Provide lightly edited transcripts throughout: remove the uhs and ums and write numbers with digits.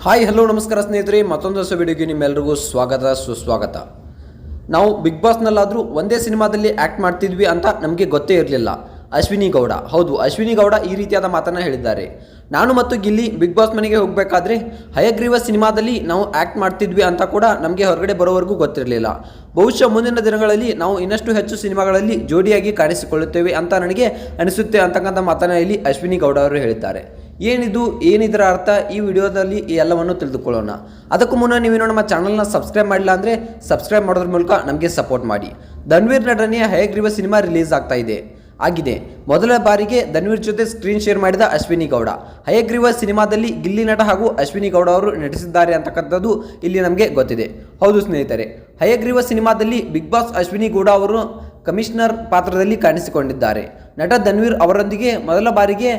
Hi hello ನಮಸ್ಕಾರ ಸ್ನೇಹಿತರೆ, ಮತ್ತೊಂದು ಹೊಸ ವಿಡಿಯೋಗೆ ನಿಮ್ಮೆಲ್ಲರಿಗೂ ಸ್ವಾಗತ ಸುಸ್ವಾಗತ. ನಾವು ಬಿಗ್ ಬಾಸ್ನಲ್ಲಾದರೂ ಒಂದೇ ಸಿನಿಮಾದಲ್ಲಿ ಆ್ಯಕ್ಟ್ ಮಾಡ್ತಿದ್ವಿ ಅಂತ ನಮಗೆ ಗೊತ್ತೇ ಇರಲಿಲ್ಲ. ಅಶ್ವಿನಿ ಗೌಡ, ಹೌದು ಅಶ್ವಿನಿ ಗೌಡ ಈ ರೀತಿಯಾದ ಮಾತನ್ನು ಹೇಳಿದ್ದಾರೆ. ನಾನು ಮತ್ತು ಗಿಲ್ಲಿ ಬಿಗ್ ಬಾಸ್ ಮನೆಗೆ ಹೋಗಬೇಕಾದ್ರೆ ಹಯಗ್ರೀವ ಸಿನಿಮಾದಲ್ಲಿ ನಾವು ಆ್ಯಕ್ಟ್ ಮಾಡ್ತಿದ್ವಿ ಅಂತ ಕೂಡ ನಮಗೆ ಹೊರಗಡೆ ಬರೋವರೆಗೂ ಗೊತ್ತಿರಲಿಲ್ಲ. ಬಹುಶಃ ಮುಂದಿನ ದಿನಗಳಲ್ಲಿ ನಾವು ಇನ್ನಷ್ಟು ಹೆಚ್ಚು ಸಿನಿಮಾಗಳಲ್ಲಿ ಜೋಡಿಯಾಗಿ ಕಾಣಿಸಿಕೊಳ್ಳುತ್ತೇವೆ ಅಂತ ನನಗೆ ಅನಿಸುತ್ತೆ ಅಂತಕ್ಕಂಥ ಮಾತನ್ನು ಇಲ್ಲಿ ಅಶ್ವಿನಿ ಗೌಡ ಅವರು ಹೇಳಿದ್ದಾರೆ. ಏನಿದರ ಅರ್ಥ ಈ ವಿಡಿಯೋದಲ್ಲಿ ಈ ಎಲ್ಲವನ್ನು ತಿಳಿದುಕೊಳ್ಳೋಣ. ಅದಕ್ಕೂ ಮುನ್ನ ನೀವೇನೋ ನಮ್ಮ ಚಾನಲ್ನ ಸಬ್ಸ್ಕ್ರೈಬ್ ಮಾಡಿಲ್ಲ ಅಂದರೆ ಸಬ್ಸ್ಕ್ರೈಬ್ ಮಾಡೋದ್ರ ಮೂಲಕ ನಮಗೆ ಸಪೋರ್ಟ್ ಮಾಡಿ. ಧನ್ವೀರ್ ನಟನೆಯ ಹಯಗ್ರೀವ ಸಿನಿಮಾ ರಿಲೀಸ್ ಆಗಿದೆ. ಮೊದಲ ಬಾರಿಗೆ ಧನ್ವೀರ್ ಜೊತೆ ಸ್ಕ್ರೀನ್ ಶೇರ್ ಮಾಡಿದ ಅಶ್ವಿನಿ ಗೌಡ. ಹಯಗ್ರೀವ ಸಿನಿಮಾದಲ್ಲಿ ಗಿಲ್ಲಿ ನಟ ಹಾಗೂ ಅಶ್ವಿನಿ ಗೌಡ ಅವರು ನಟಿಸಿದ್ದಾರೆ ಅಂತಕ್ಕಂಥದ್ದು ಇಲ್ಲಿ ನಮಗೆ ಗೊತ್ತಿದೆ. ಹೌದು ಸ್ನೇಹಿತರೆ, ಹಯಗ್ರೀವ ಸಿನಿಮಾದಲ್ಲಿ ಬಿಗ್ ಬಾಸ್ ಅಶ್ವಿನಿ ಗೌಡ ಅವರು ಕಮಿಷನರ್ ಪಾತ್ರದಲ್ಲಿ ಕಾಣಿಸಿಕೊಂಡಿದ್ದಾರೆ. ನಟ ಧನ್ವೀರ್ ಅವರೊಂದಿಗೆ ಮೊದಲ ಬಾರಿಗೆ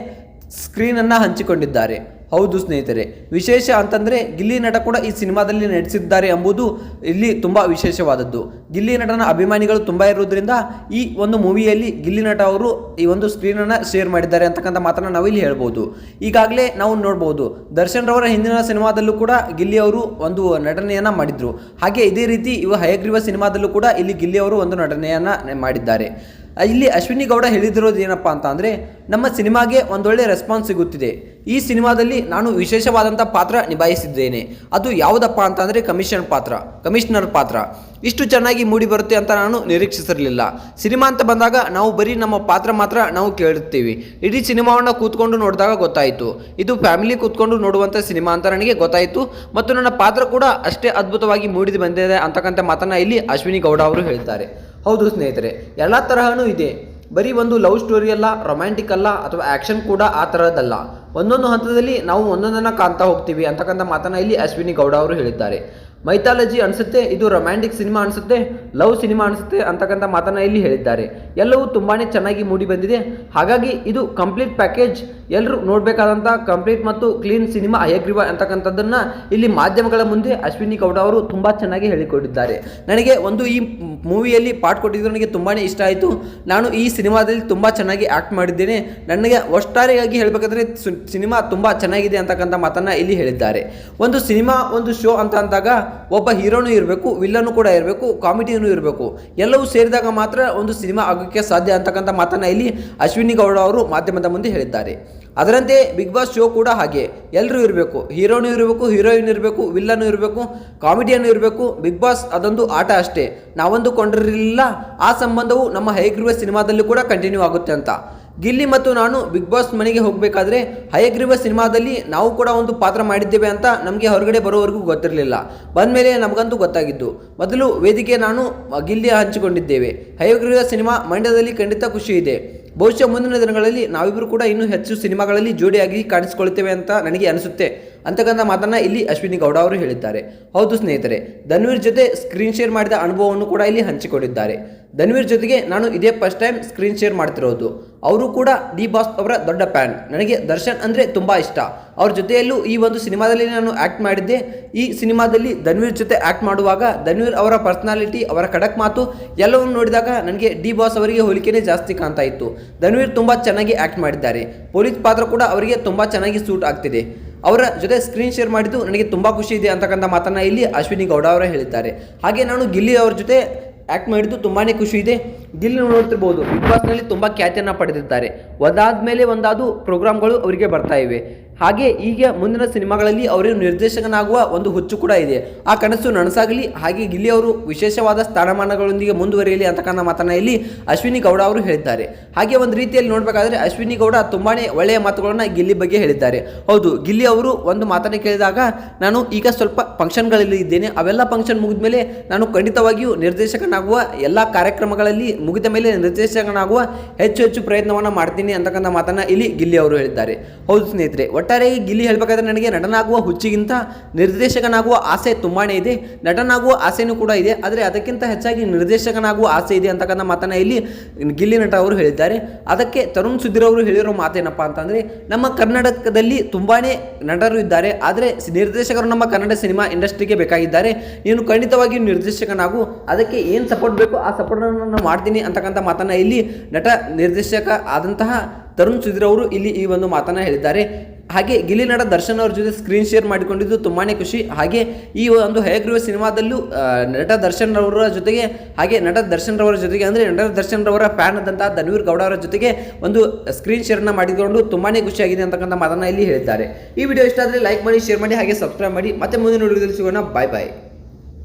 ಸ್ಕ್ರೀನನ್ನು ಹಂಚಿಕೊಂಡಿದ್ದಾರೆ. ಹೌದು ಸ್ನೇಹಿತರೆ, ವಿಶೇಷ ಅಂತಂದರೆ ಗಿಲ್ಲಿ ನಟ ಕೂಡ ಈ ಸಿನಿಮಾದಲ್ಲಿ ನಟಿಸಿದ್ದಾರೆ ಎಂಬುದು ಇಲ್ಲಿ ತುಂಬ ವಿಶೇಷವಾದದ್ದು. ಗಿಲ್ಲಿ ನಟನ ಅಭಿಮಾನಿಗಳು ತುಂಬ ಇರುವುದರಿಂದ ಈ ಒಂದು ಮೂವಿಯಲ್ಲಿ ಗಿಲ್ಲಿ ನಟ ಅವರು ಈ ಒಂದು ಸ್ಕ್ರೀನನ್ನು ಶೇರ್ ಮಾಡಿದ್ದಾರೆ ಅಂತಕ್ಕಂಥ ಮಾತನ್ನು ನಾವು ಇಲ್ಲಿ ಹೇಳ್ಬೋದು. ಈಗಾಗಲೇ ನಾವು ನೋಡ್ಬೋದು, ದರ್ಶನ್ ರವರ ಹಿಂದಿನ ಸಿನಿಮಾದಲ್ಲೂ ಕೂಡ ಗಿಲ್ಲಿ ಅವರು ಒಂದು ನಟನೆಯನ್ನು ಮಾಡಿದರು. ಹಾಗೆ ಇದೇ ರೀತಿ ಹಯಗ್ರೀವ ಸಿನಿಮಾದಲ್ಲೂ ಕೂಡ ಇಲ್ಲಿ ಗಿಲ್ಲಿ ಅವರು ಒಂದು ನಟನೆಯನ್ನು ಮಾಡಿದ್ದಾರೆ. ಇಲ್ಲಿ ಅಶ್ವಿನಿ ಗೌಡ ಹೇಳಿದಿರೋದು ಏನಪ್ಪ ಅಂತ ಅಂದರೆ, ನಮ್ಮ ಸಿನಿಮಾಗೆ ಒಂದೊಳ್ಳೆ ರೆಸ್ಪಾನ್ಸ್ ಸಿಗುತ್ತಿದೆ. ಈ ಸಿನಿಮಾದಲ್ಲಿ ನಾನು ವಿಶೇಷವಾದಂಥ ಪಾತ್ರ ನಿಭಾಯಿಸಿದ್ದೇನೆ. ಅದು ಯಾವುದಪ್ಪ ಅಂತಂದರೆ ಕಮಿಷನರ್ ಪಾತ್ರ. ಇಷ್ಟು ಚೆನ್ನಾಗಿ ಮೂಡಿ ಬರುತ್ತೆ ಅಂತ ನಾನು ನಿರೀಕ್ಷಿಸಿರಲಿಲ್ಲ. ಸಿನಿಮಾ ಅಂತ ಬಂದಾಗ ನಾವು ಬರೀ ನಮ್ಮ ಪಾತ್ರ ಮಾತ್ರ ನಾವು ಕೇಳುತ್ತೀವಿ. ಇಡೀ ಸಿನಿಮಾವನ್ನು ಕೂತ್ಕೊಂಡು ನೋಡಿದಾಗ ಗೊತ್ತಾಯಿತು, ಇದು ಫ್ಯಾಮಿಲಿ ಕೂತ್ಕೊಂಡು ನೋಡುವಂಥ ಸಿನಿಮಾ ಅಂತ ನನಗೆ ಗೊತ್ತಾಯಿತು. ಮತ್ತು ನನ್ನ ಪಾತ್ರ ಕೂಡ ಅಷ್ಟೇ ಅದ್ಭುತವಾಗಿ ಮೂಡಿ ಬಂದಿದೆ ಅಂತಕ್ಕಂಥ ಮಾತನ್ನು ಇಲ್ಲಿ ಅಶ್ವಿನಿ ಗೌಡ ಅವರು ಹೇಳ್ತಾರೆ. ಹೌದು ಸ್ನೇಹಿತರೆ, ಎಲ್ಲ ತರಹನೂ ಇದೆ. ಬರೀ ಒಂದು ಲವ್ ಸ್ಟೋರಿ ಅಲ್ಲ, ರೊಮ್ಯಾಂಟಿಕ್ ಅಲ್ಲ, ಅಥವಾ ಆ್ಯಕ್ಷನ್ ಕೂಡ ಆ ಥರದ್ದಲ್ಲ. ಒಂದೊಂದು ಹಂತದಲ್ಲಿ ನಾವು ಒಂದೊಂದನ್ನು ಕಾಣ್ತಾ ಹೋಗ್ತೀವಿ ಅಂತಕ್ಕಂಥ ಮಾತನ್ನು ಇಲ್ಲಿ ಅಶ್ವಿನಿ ಗೌಡ ಅವರು ಹೇಳಿದ್ದಾರೆ. ಮೈಥಾಲಜಿ ಅನಿಸುತ್ತೆ, ಇದು ರೊಮ್ಯಾಂಟಿಕ್ ಸಿನಿಮಾ ಅನಿಸುತ್ತೆ, ಲವ್ ಸಿನಿಮಾ ಅನಿಸುತ್ತೆ ಅಂತಕ್ಕಂಥ ಮಾತನ್ನು ಇಲ್ಲಿ ಹೇಳಿದ್ದಾರೆ. ಎಲ್ಲವೂ ತುಂಬಾ ಚೆನ್ನಾಗಿ ಮೂಡಿ ಬಂದಿದೆ. ಹಾಗಾಗಿ ಇದು ಕಂಪ್ಲೀಟ್ ಪ್ಯಾಕೇಜ್, ಎಲ್ಲರೂ ನೋಡಬೇಕಾದಂಥ ಕಂಪ್ಲೀಟ್ ಮತ್ತು ಕ್ಲೀನ್ ಸಿನಿಮಾ ಹಯಗ್ರೀವ ಅಂತಕ್ಕಂಥದ್ದನ್ನು ಇಲ್ಲಿ ಮಾಧ್ಯಮಗಳ ಮುಂದೆ ಅಶ್ವಿನಿ ಗೌಡ ಅವರು ತುಂಬ ಚೆನ್ನಾಗಿ ಹೇಳಿಕೊಟ್ಟಿದ್ದಾರೆ. ನನಗೆ ಈ ಮೂವಿಯಲ್ಲಿ ಪಾಠ ಕೊಟ್ಟಿದ್ದು ನನಗೆ ತುಂಬಾ ಇಷ್ಟ ಆಯಿತು. ನಾನು ಈ ಸಿನಿಮಾದಲ್ಲಿ ತುಂಬ ಚೆನ್ನಾಗಿ ಆ್ಯಕ್ಟ್ ಮಾಡಿದ್ದೇನೆ. ನನಗೆ ಒಟ್ಟಾರೆಯಾಗಿ ಹೇಳಬೇಕಾದ್ರೆ ಸಿನಿಮಾ ತುಂಬ ಚೆನ್ನಾಗಿದೆ ಅಂತಕ್ಕಂಥ ಮಾತನ್ನು ಇಲ್ಲಿ ಹೇಳಿದ್ದಾರೆ. ಒಂದು ಸಿನಿಮಾ, ಒಂದು ಶೋ ಅಂತ ಅಂದಾಗ ಒಬ್ಬ ಹೀರೋನು ಇರಬೇಕು, ವಿಲ್ಲನು ಕೂಡ ಇರಬೇಕು, ಕಾಮಿಡಿಯೂ ಇರಬೇಕು. ಎಲ್ಲವೂ ಸೇರಿದಾಗ ಮಾತ್ರ ಒಂದು ಸಿನಿಮಾ ಆಗೋಕ್ಕೆ ಸಾಧ್ಯ ಅಂತಕ್ಕಂಥ ಮಾತನ್ನು ಇಲ್ಲಿ ಅಶ್ವಿನಿ ಗೌಡ ಅವರು ಮಾಧ್ಯಮದ ಮುಂದೆ ಹೇಳಿದ್ದಾರೆ. ಅದರಂತೆ ಬಿಗ್ ಬಾಸ್ ಶೋ ಕೂಡ ಹಾಗೆ, ಎಲ್ಲರೂ ಇರಬೇಕು, ಹೀರೋನು ಇರಬೇಕು, ಹೀರೋಯಿನ್ ಇರಬೇಕು, ವಿಲ್ಲನು ಇರಬೇಕು, ಕಾಮಿಡಿಯನ್ ಇರಬೇಕು. ಬಿಗ್ ಬಾಸ್ ಅದೊಂದು ಆಟ ಅಷ್ಟೇ. ನಾವಂದುಕೊಂಡಿರಲಿಲ್ಲ ಆ ಸಂಬಂಧವು ನಮ್ಮ ಹಯಗ್ರೀವ ಸಿನಿಮಾದಲ್ಲಿ ಕೂಡ ಕಂಟಿನ್ಯೂ ಆಗುತ್ತೆ ಅಂತ. ಗಿಲ್ಲಿ ಮತ್ತು ನಾನು ಬಿಗ್ ಬಾಸ್ ಮನೆಗೆ ಹೋಗಬೇಕಾದ್ರೆ ಹಯಗ್ರೀವ ಸಿನಿಮಾದಲ್ಲಿ ನಾವು ಕೂಡ ಒಂದು ಪಾತ್ರ ಮಾಡಿದ್ದೇವೆ ಅಂತ ನಮಗೆ ಹೊರಗಡೆ ಬರೋವರೆಗೂ ಗೊತ್ತಿರಲಿಲ್ಲ. ಬಂದಮೇಲೆ ನಮಗಂತೂ ಗೊತ್ತಾಗಿದ್ದು. ಮೊದಲು ವೇದಿಕೆ ನಾನು ಗಿಲ್ಲಿ ಹಂಚಿಕೊಂಡಿದ್ದೇವೆ. ಹಯಗ್ರೀವ ಸಿನಿಮಾ ಮಂಡ್ಯದಲ್ಲಿ ಖಂಡಿತ ಖುಷಿ ಇದೆ. ಬಹುಶಃ ಮುಂದಿನ ದಿನಗಳಲ್ಲಿ ನಾವಿಬ್ಬರು ಕೂಡ ಇನ್ನೂ ಹೆಚ್ಚು ಸಿನಿಮಾಗಳಲ್ಲಿ ಜೋಡಿಯಾಗಿ ಕಾಣಿಸಿಕೊಳ್ಳುತ್ತೇವೆ ಅಂತ ನನಗೆ ಅನಿಸುತ್ತೆ ಅಂತಕ್ಕಂಥ ಮಾತನ್ನು ಇಲ್ಲಿ ಅಶ್ವಿನಿ ಗೌಡ ಅವರು ಹೇಳಿದ್ದಾರೆ. ಹೌದು ಸ್ನೇಹಿತರೆ, ಧನ್ವೀರ್ ಜೊತೆ ಸ್ಕ್ರೀನ್ ಶೇರ್ ಮಾಡಿದ ಅನುಭವವನ್ನು ಕೂಡ ಇಲ್ಲಿ ಹಂಚಿಕೊಂಡಿದ್ದಾರೆ. ಧನ್ವೀರ್ ಜೊತೆಗೆ ನಾನು ಇದೇ ಫಸ್ಟ್ ಟೈಮ್ ಸ್ಕ್ರೀನ್ ಶೇರ್ ಮಾಡ್ತಿರೋದು. ಅವರು ಕೂಡ ಡಿ ಬಾಸ್ ಅವರ ದೊಡ್ಡ ಫ್ಯಾನ್. ನನಗೆ ದರ್ಶನ್ ಅಂದರೆ ತುಂಬ ಇಷ್ಟ. ಅವ್ರ ಜೊತೆಯಲ್ಲೂ ಈ ಒಂದು ಸಿನಿಮಾದಲ್ಲಿ ನಾನು ಆ್ಯಕ್ಟ್ ಮಾಡಿದ್ದೆ. ಈ ಸಿನಿಮಾದಲ್ಲಿ ಧನ್ವೀರ್ ಜೊತೆ ಆ್ಯಕ್ಟ್ ಮಾಡುವಾಗ ಧನ್ವೀರ್ ಅವರ ಪರ್ಸ್ನಾಲಿಟಿ, ಅವರ ಖಡಕ್ ಮಾತು ಎಲ್ಲವನ್ನು ನೋಡಿದಾಗ ನನಗೆ ಡಿ ಬಾಸ್ ಅವರಿಗೆ ಹೋಲಿಕೆನೇ ಜಾಸ್ತಿ ಕಾಣ್ತಾ ಇತ್ತು. ಧನ್ವೀರ್ ತುಂಬ ಚೆನ್ನಾಗಿ ಆ್ಯಕ್ಟ್ ಮಾಡಿದ್ದಾರೆ. ಪೊಲೀಸ್ ಪಾತ್ರ ಕೂಡ ಅವರಿಗೆ ತುಂಬ ಚೆನ್ನಾಗಿ ಸೂಟ್ ಆಗ್ತಿದೆ. ಅವರ ಜೊತೆ ಸ್ಕ್ರೀನ್ ಶೇರ್ ಮಾಡಿದ್ದು ನನಗೆ ತುಂಬ ಖುಷಿ ಇದೆ ಅಂತಕ್ಕಂಥ ಮಾತನ್ನು ಇಲ್ಲಿ ಅಶ್ವಿನಿ ಗೌಡ ಅವರು ಹೇಳಿದ್ದಾರೆ. ಹಾಗೆ ನಾನು ಗಿಲ್ಲಿ ಅವ್ರ ಜೊತೆ ಆ್ಯಕ್ಟ್ ಮಾಡಿದ್ದು ತುಂಬಾ ಖುಷಿ ಇದೆ. ಗಿಲ್ಲಿ ನೋಡ್ತಿರ್ಬೋದು, ಬಿಗ್ ಬಾಸ್ನಲ್ಲಿ ತುಂಬ ಖ್ಯಾತಿಯನ್ನು ಪಡೆದಿದ್ದಾರೆ. ಒಂದಾದ ಪ್ರೋಗ್ರಾಮ್ಗಳು ಅವರಿಗೆ ಬರ್ತಾ ಇವೆ. ಹಾಗೆ ಈಗ ಮುಂದಿನ ಸಿನಿಮಾಗಳಲ್ಲಿ ಅವರು ನಿರ್ದೇಶಕನಾಗುವ ಒಂದು ಹುಚ್ಚು ಕೂಡ ಇದೆ. ಆ ಕನಸು ನನಸಾಗಲಿ. ಹಾಗೆ ಗಿಲ್ಲಿ ಅವರು ವಿಶೇಷವಾದ ಸ್ಥಾನಮಾನಗಳೊಂದಿಗೆ ಮುಂದುವರಿಯಲಿ ಅಂತಕ್ಕಂಥ ಮಾತನ್ನು ಇಲ್ಲಿ ಅಶ್ವಿನಿ ಗೌಡ ಅವರು ಹೇಳಿದ್ದಾರೆ. ಹಾಗೆ ಒಂದು ರೀತಿಯಲ್ಲಿ ನೋಡಬೇಕಾದ್ರೆ ಅಶ್ವಿನಿ ಗೌಡ ತುಂಬಾ ಒಳ್ಳೆಯ ಮಾತುಗಳನ್ನು ಗಿಲ್ಲಿ ಬಗ್ಗೆ ಹೇಳಿದ್ದಾರೆ. ಹೌದು, ಗಿಲ್ಲಿ ಅವರು ಒಂದು ಮಾತನ್ನು ಕೇಳಿದಾಗ, ನಾನು ಈಗ ಸ್ವಲ್ಪ ಫಂಕ್ಷನ್ಗಳಲ್ಲಿ ಇದ್ದೇನೆ, ಅವೆಲ್ಲ ಫಂಕ್ಷನ್ ಮುಗಿದ ಮೇಲೆ ನಾನು ಖಂಡಿತವಾಗಿಯೂ ನಿರ್ದೇಶಕನಾಗುವ, ಎಲ್ಲ ಕಾರ್ಯಕ್ರಮಗಳಲ್ಲಿ ಮುಗಿದ ಮೇಲೆ ನಿರ್ದೇಶಕನಾಗುವ ಹೆಚ್ಚು ಪ್ರಯತ್ನವನ್ನು ಮಾಡ್ತೀನಿ ಅಂತಕ್ಕಂಥ ಮಾತನ್ನು ಇಲ್ಲಿ ಗಿಲ್ಲಿ ಅವರು ಹೇಳಿದ್ದಾರೆ. ಹೌದು ಸ್ನೇಹಿತರೆ, ಒಟ್ಟಾರೆಯಾಗಿ ಗಿಲ್ಲಿ ಹೇಳಬೇಕಾದ್ರೆ ನನಗೆ ನಟನಾಗುವ ಹುಚ್ಚಿಗಿಂತ ನಿರ್ದೇಶಕನಾಗುವ ಆಸೆ ತುಂಬಾ ಇದೆ. ನಟನಾಗುವ ಆಸೆನೂ ಕೂಡ ಇದೆ, ಆದರೆ ಅದಕ್ಕಿಂತ ಹೆಚ್ಚಾಗಿ ನಿರ್ದೇಶಕನಾಗುವ ಆಸೆ ಇದೆ ಅಂತಕ್ಕಂಥ ಮಾತನ್ನು ಇಲ್ಲಿ ಗಿಲ್ಲಿ ನಟ ಅವರು ಹೇಳಿದ್ದಾರೆ. ಅದಕ್ಕೆ ತರುಣ್ ಸುಧೀರ್ ಅವರು ಹೇಳಿರೋ ಮಾತೇನಪ್ಪ ಅಂತಂದರೆ, ನಮ್ಮ ಕರ್ನಾಟಕದಲ್ಲಿ ತುಂಬಾ ನಟರು ಇದ್ದಾರೆ, ಆದರೆ ನಿರ್ದೇಶಕರು ನಮ್ಮ ಕನ್ನಡ ಸಿನಿಮಾ ಇಂಡಸ್ಟ್ರಿಗೆ ಬೇಕಾಗಿದ್ದಾರೆ. ನೀನು ಖಂಡಿತವಾಗಿಯೂ ನಿರ್ದೇಶಕನಾಗು, ಅದಕ್ಕೆ ಏನು ಸಪೋರ್ಟ್ ಬೇಕೋ ಆ ಸಪೋರ್ಟನ್ನು ನಾನು ಮಾಡ್ತೀನಿ ಅಂತಕ್ಕಂಥ ಮಾತನ್ನು ಇಲ್ಲಿ ನಟ ನಿರ್ದೇಶಕ ಆದಂತಹ ತರುಣ್ ಸುಧೀರ್ ಅವರು ಇಲ್ಲಿ ಈ ಒಂದು ಮಾತನ್ನು ಹೇಳಿದ್ದಾರೆ. ಹಾಗೆ ಗಿಲ್ಲಿ ನಟ ದರ್ಶನ್ ಅವ್ರ ಜೊತೆ ಸ್ಕ್ರೀನ್ ಶೇರ್ ಮಾಡಿಕೊಂಡಿದ್ದು ತುಂಬಾ ಖುಷಿ. ಹಾಗೆ ಈ ಒಂದು ಹಯಗ್ರೀವ ಸಿನಿಮಾದಲ್ಲೂ ನಟ ದರ್ಶನ್ ರವರ ಜೊತೆಗೆ ಹಾಗೆ ನಟ ದರ್ಶನ್ ರವರ ಜೊತೆಗೆ ಅಂದರೆ ನಟ ದರ್ಶನ್ ರವರ ಫ್ಯಾನ್ ಆದಂತಹ ಧನ್ವೀರ್ ಗೌಡ ಅವರ ಜೊತೆಗೆ ಒಂದು ಸ್ಕ್ರೀನ್ ಶೇರ್ನ ಮಾಡಿಕೊಂಡು ತುಂಬಾ ಖುಷಿಯಾಗಿದೆ ಅಂತಕ್ಕಂಥ ಮಾತನ್ನು ಇಲ್ಲಿ ಹೇಳಿದ್ದಾರೆ. ಈ ವಿಡಿಯೋ ಇಷ್ಟ ಆದರೆ ಲೈಕ್ ಮಾಡಿ, ಶೇರ್ ಮಾಡಿ, ಹಾಗೆ ಸಬ್ಸ್ಕ್ರೈಬ್ ಮಾಡಿ. ಮತ್ತೆ ಮುಂದಿನ ವಿಡಿಯೋದಲ್ಲಿ ಸಿಗೋಣ. ಬಾಯ್ ಬಾಯ್.